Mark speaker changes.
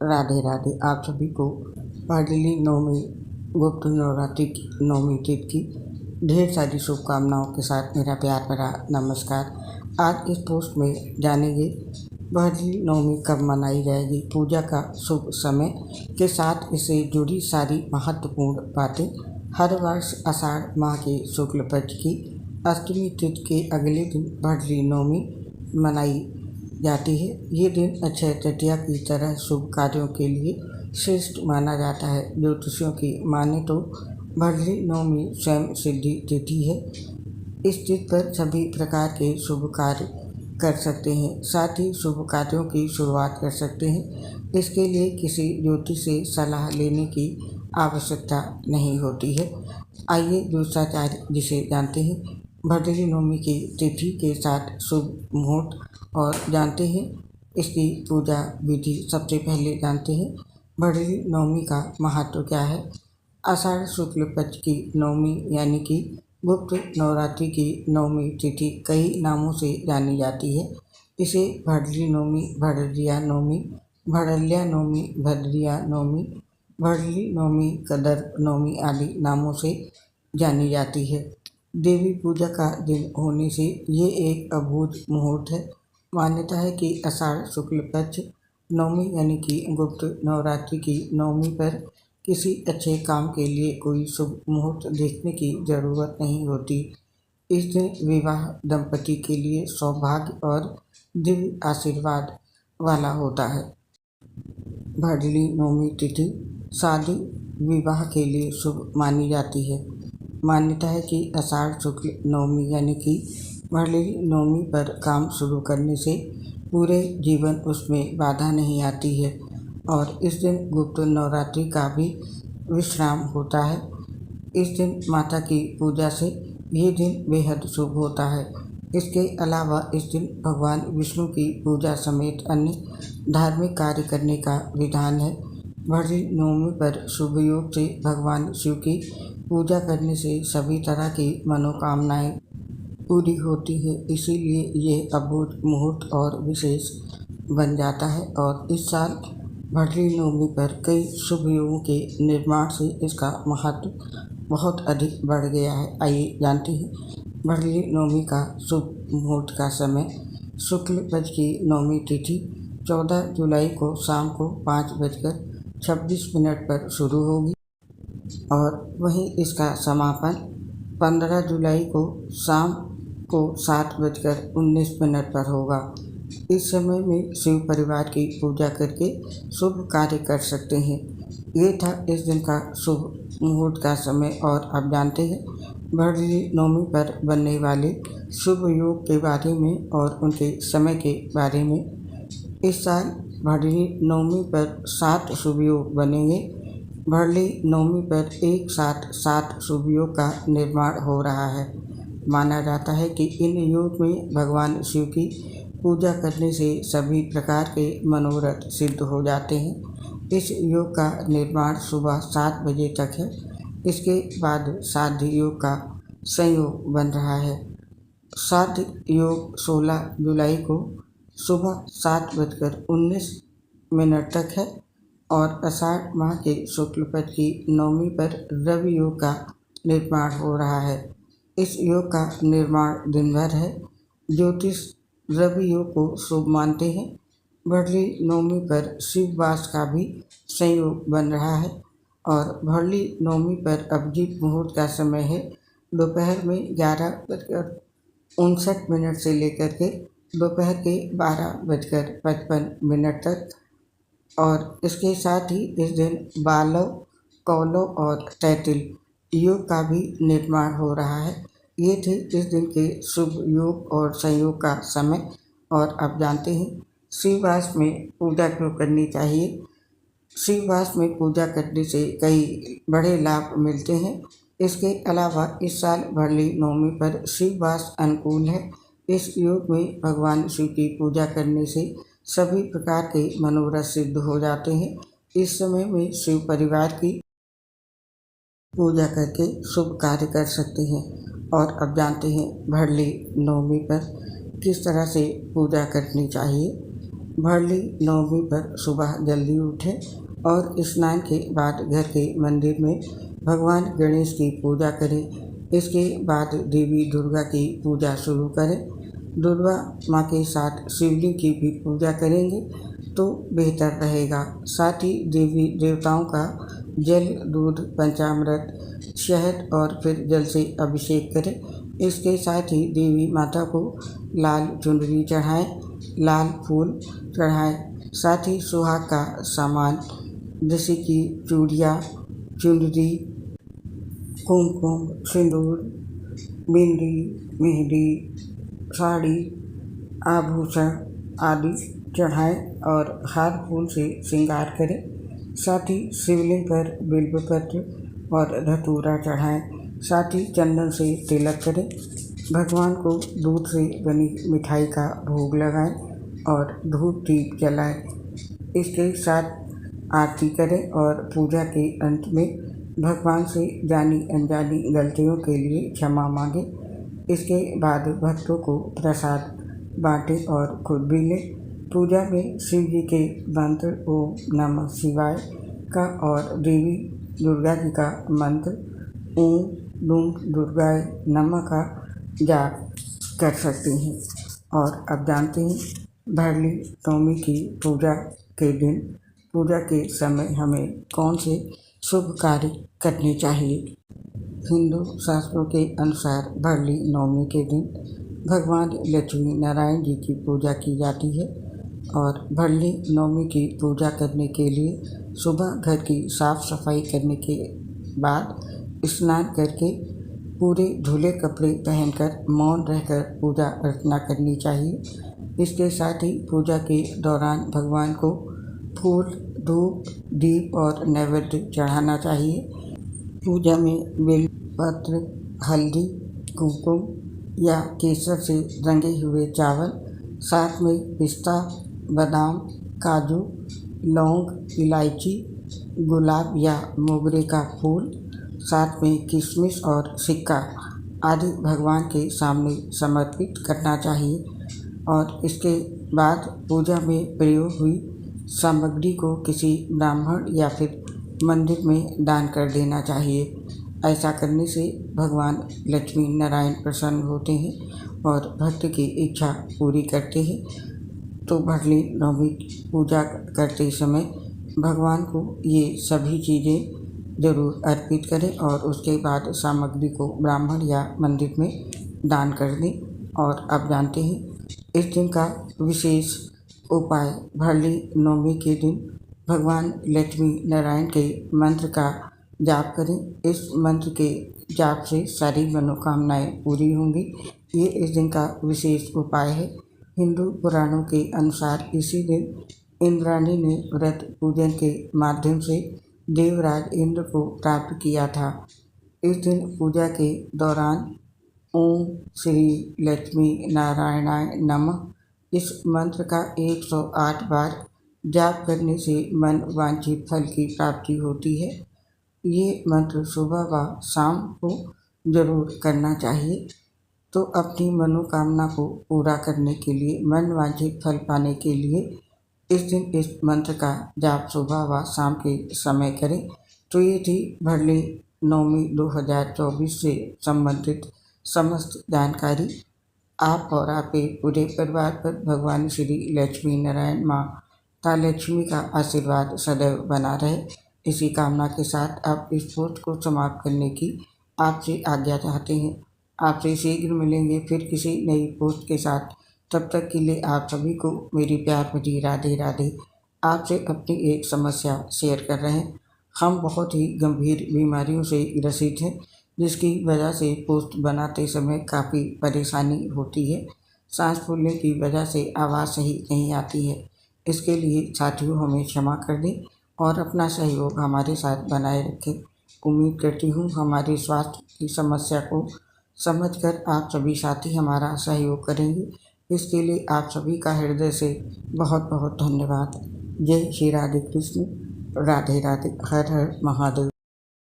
Speaker 1: राधे राधे। आप सभी को पाडली नवमी गुप्त नवरात्रि की नवमी तिथि की ढेर सारी शुभकामनाओं के साथ मेरा प्यार भरा नमस्कार। आज इस पोस्ट में जानेंगे पाडली नवमी कब मनाई जाएगी, पूजा का शुभ समय के साथ इससे जुड़ी सारी महत्वपूर्ण बातें। हर वर्ष आषाढ़ माह के शुक्ल पक्ष की अष्टमी तिथि के अगले दिन पाडली नवमी मनाई जाती है। ये दिन अक्षय तृतीया की तरह शुभ कार्यों के लिए श्रेष्ठ माना जाता है। ज्योतिषियों की माने तो पाडली नवमी स्वयं सिद्धि तिथि है। इस तिथि पर सभी प्रकार के शुभ कार्य कर सकते हैं, साथ ही शुभ कार्यों की शुरुआत कर सकते हैं। इसके लिए किसी ज्योतिष से सलाह लेने की आवश्यकता नहीं होती है। आइए ज्योतिषाचार्य जिसे जानते हैं पाडली नवमी की तिथि के साथ शुभ मुहूर्त और जानते हैं इसकी पूजा विधि। सबसे पहले जानते हैं पाडली नवमी का महत्व क्या है। आषाढ़ शुक्ल पक्ष की नवमी यानी कि गुप्त नवरात्रि की नवमी तिथि कई नामों से जानी जाती है। इसे पाडली नवमी, भड़रिया नवमी, भड़ल्या नवमी, भद्रिया नवमी, पाडली नवमी, कदर नवमी आदि नामों से जानी जाती है। देवी पूजा का दिन होने से ये एक अभूत मुहूर्त है। मान्यता है कि आषाढ़ शुक्ल पक्ष नवमी यानी कि गुप्त नवरात्रि की नवमी पर किसी अच्छे काम के लिए कोई शुभ मुहूर्त देखने की जरूरत नहीं होती। इस दिन विवाह दंपति के लिए सौभाग्य और दिव्य आशीर्वाद वाला होता है। पाडली नवमी तिथि शादी विवाह के लिए शुभ मानी जाती है। मान्यता है कि आषाढ़ शुक्ल नवमी यानी कि पाडली नवमी पर काम शुरू करने से पूरे जीवन उसमें बाधा नहीं आती है और इस दिन गुप्त नवरात्रि का भी विश्राम होता है। इस दिन माता की पूजा से ये दिन बेहद शुभ होता है। इसके अलावा इस दिन भगवान विष्णु की पूजा समेत अन्य धार्मिक कार्य करने का विधान है। पाडली नवमी पर शुभ योग से भगवान शिव की पूजा करने से सभी तरह की मनोकामनाएं पूरी होती है, इसीलिए ये अभूत मुहूर्त और विशेष बन जाता है। और इस साल पाडली नवमी पर कई शुभ योगों के निर्माण से इसका महत्व बहुत अधिक बढ़ गया है। आइए जानते हैं पाडली नवमी का शुभ मुहूर्त का समय। शुक्ल पक्ष की नवमी तिथि 14 जुलाई को शाम को 5:26 पर शुरू होगी और वहीं इसका समापन 15 जुलाई को शाम को 7:19 पर होगा। इस समय में शिव परिवार की पूजा करके शुभ कार्य कर सकते हैं। ये था इस दिन का शुभ मुहूर्त का समय। और अब जानते हैं पाडली नवमी पर बनने वाले शुभ योग के बारे में और उनके समय के बारे में। इस साल पाडली नवमी पर 7 शुभ योग बनेंगे। पाडली नवमी पर एक साथ 7 शुभ योग का निर्माण हो रहा है। माना जाता है कि इन योग में भगवान शिव की पूजा करने से सभी प्रकार के मनोरथ सिद्ध हो जाते हैं। इस योग का निर्माण सुबह 7 बजे तक है। इसके बाद साध्य योग का संयोग बन रहा है। साध्य योग 16 जुलाई को सुबह 7:19 तक है और आषाढ़ माह के शुक्ल पक्ष की नवमी पर रवि योग का निर्माण हो रहा है। इस योग का निर्माण दिन भर है। ज्योतिष रवि योग को शुभ मानते हैं। पाडली नवमी पर शिव वास का भी संयोग बन रहा है और पाडली नवमी पर अभिजीत मुहूर्त का समय है दोपहर में 11:59 से लेकर के दोपहर के 12:55 तक। और इसके साथ ही इस दिन बालव, कौलव और तैतिल योग का भी निर्माण हो रहा है। ये थे इस दिन के शुभ योग और संयोग का समय। और अब जानते हैं शिववास में पूजा क्यों करनी चाहिए। शिववास में पूजा करने से कई बड़े लाभ मिलते हैं। इसके अलावा इस साल पाडली नवमी पर शिववास अनुकूल है। इस योग में भगवान शिव की पूजा करने से सभी प्रकार के मनोरथ सिद्ध हो जाते हैं। इस समय में शिव परिवार की पूजा करके शुभ कार्य कर सकते हैं। और अब जानते हैं पाडली नवमी पर किस तरह से पूजा करनी चाहिए। भरली नवमी पर सुबह जल्दी उठें और स्नान के बाद घर के मंदिर में भगवान गणेश की पूजा करें। इसके बाद देवी दुर्गा की पूजा शुरू करें। दुर्गा माँ के साथ शिवलिंग की भी पूजा करेंगे तो बेहतर रहेगा। साथ ही देवी देवताओं का जल, दूध, पंचामृत, शहद और फिर जल से अभिषेक करें। इसके साथ ही देवी माता को लाल चुनरी चढ़ाएं, लाल फूल चढ़ाएं। साथ ही सुहाग का सामान जैसे कि चूड़ियाँ, चुनरी, कुमकुम, सिंदूर, बिंदी, मेहंदी, साड़ी, आभूषण आदि चढ़ाएं और हार फूल से श्रृंगार करें। साथ ही शिवलिंग पर बिल्वपत्र और धतूरा चढ़ाएं। साथ ही चंदन से तिलक करें। भगवान को दूध से बनी मिठाई का भोग लगाएं और धूप दीप जलाएं। इसके साथ आरती करें और पूजा के अंत में भगवान से जानी अनजानी गलतियों के लिए क्षमा मांगें। इसके बाद भक्तों को प्रसाद बांटें और खुद भी लें। पूजा में शिव जी के मंत्र ओम नमः शिवाय का और देवी दुर्गा जी का मंत्र ओम दुम दुर्गाय नमः का जाप कर सकते हैं। और अब जानते हैं भरली नवमी की पूजा के दिन, पूजा के समय हमें कौन से शुभ कार्य करने चाहिए। हिंदू शास्त्रों के अनुसार भरली नवमी के दिन भगवान लक्ष्मी नारायण जी की पूजा की जाती है और भरली नवमी की पूजा करने के लिए सुबह घर की साफ सफाई करने के बाद स्नान करके पूरे धुले कपड़े पहनकर मौन रहकर पूजा अर्चना करनी चाहिए। इसके साथ ही पूजा के दौरान भगवान को फूल, धूप, दीप और नैवेद्य चढ़ाना चाहिए। पूजा में बेलपत्र, हल्दी, कुमकुम या केसर से रंगे हुए चावल, साथ में पिस्ता, बादाम, काजू, लौंग, इलायची, गुलाब या मोगरे का फूल, साथ में किशमिश और सिक्का आदि भगवान के सामने समर्पित करना चाहिए। और इसके बाद पूजा में प्रयोग हुई सामग्री को किसी ब्राह्मण या फिर मंदिर में दान कर देना चाहिए। ऐसा करने से भगवान लक्ष्मी नारायण प्रसन्न होते हैं और भक्त की इच्छा पूरी करते हैं। तो भरली नवमी पूजा करते समय भगवान को ये सभी चीज़ें ज़रूर अर्पित करें और उसके बाद सामग्री को ब्राह्मण या मंदिर में दान कर दें। और अब जानते हैं इस दिन का विशेष उपाय। भरली नवमी के दिन भगवान लक्ष्मी नारायण के मंत्र का जाप करें। इस मंत्र के जाप से सारी मनोकामनाएं पूरी होंगी। ये इस दिन का विशेष उपाय है। हिंदू पुराणों के अनुसार इसी दिन इंद्राणी ने व्रत पूजन के माध्यम से देवराज इंद्र को प्राप्त किया था। इस दिन पूजा के दौरान ओम श्री लक्ष्मी नारायणाय नमः इस मंत्र का 108 बार जाप करने से मन वांछित फल की प्राप्ति होती है। ये मंत्र सुबह व शाम को जरूर करना चाहिए। तो अपनी मनोकामना को पूरा करने के लिए, मन वांछित फल पाने के लिए इस दिन इस मंत्र का जाप सुबह व शाम के समय करें। तो ये थी भरली नवमी 2024 से संबंधित समस्त जानकारी। आप और आपके पूरे परिवार पर भगवान श्री लक्ष्मी नारायण माता लक्ष्मी का आशीर्वाद सदैव बना रहे, इसी कामना के साथ आप इस पोस्ट को समाप्त करने की आपसे आज्ञा चाहते हैं। आपसे शीघ्र मिलेंगे फिर किसी नई पोस्ट के साथ। तब तक के लिए आप सभी को मेरी प्यार भरी राधे राधे। आपसे अपनी एक समस्या शेयर कर रहे हैं। हम बहुत ही गंभीर बीमारियों से ग्रसित हैं, जिसकी वजह से पोस्ट बनाते समय काफ़ी परेशानी होती है। सांस फूलने की वजह से आवाज़ सही नहीं आती है। इसके लिए साथियों हमें क्षमा कर दें और अपना सहयोग हमारे साथ बनाए रखें। उम्मीद करती हूँ हमारे स्वास्थ्य की समस्या को समझकर आप सभी साथी हमारा सहयोग करेंगे। इसके लिए आप सभी का हृदय से बहुत बहुत धन्यवाद। जय श्री राधे कृष्ण। राधे राधे। हर हर महादेव।